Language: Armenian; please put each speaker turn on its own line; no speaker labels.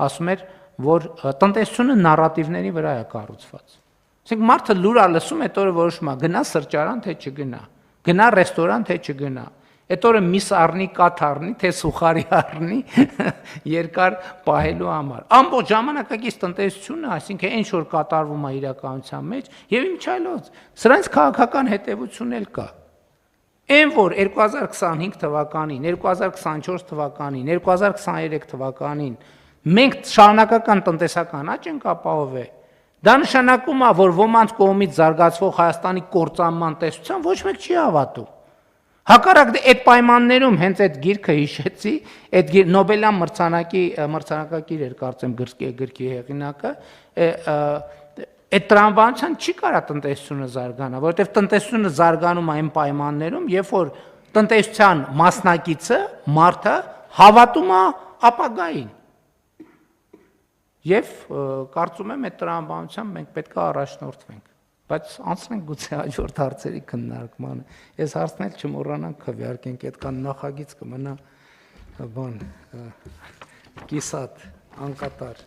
ասում էր, որ տնտեսությունը նարատիվների վրա է կառուցված։ Այսինքն մարդը լուր է լսում, այդ օրը որոշում է գնա սրճարան, թե չգնա, գնա ռեստորան, թե չգնա։ Այդ օրը միս առնի, կաթ առնի, թե սուխարի առնի երկար պահելու համար։ Ամբողջ ժամանակակից տնտեսությունը, այսինքն այն որ կատարվում է իրականության մեջ, եւ իմչայլոց, սրանց քաղաքական հետևություն էլ կա։ Այն որ 2025 թվականին, 2024 թվականին, 2023 թվականին մենք շարունակական տնտեսական աճ ենք ապահովել, դա նշանակում է, որ ոմանց կողմից զարգացվող Հայաստանի կործանման տեսության ոչ մեկ չի հավատում։ Հակառակ այդ պայմաններում հենց այդ գիրքը հիշեցի, այդ Նոբելյան մրցանակակիր էր կարծեմ գրքի հեղինակը, այդ տրամաբանության չի կարա տնտեսությունը զարգանա, որովհետև տնտեսությունը զարգանում է այն պայմաններում, երբ որ տնտեսության մասնակիցը, մարդը հավատում է ապագային։ Եվ կարծում եմ այդ տրամաբանությամբ մենք պետք է առաջնորդվենք։ Բայց անցնենք գուցե հաջորդ հարցերի քննարկմանը։ Այս հարցն էլ չմոռանանք քվեարկենք, այդքան նախագիծ կմնա բան կիսատ, անկատար։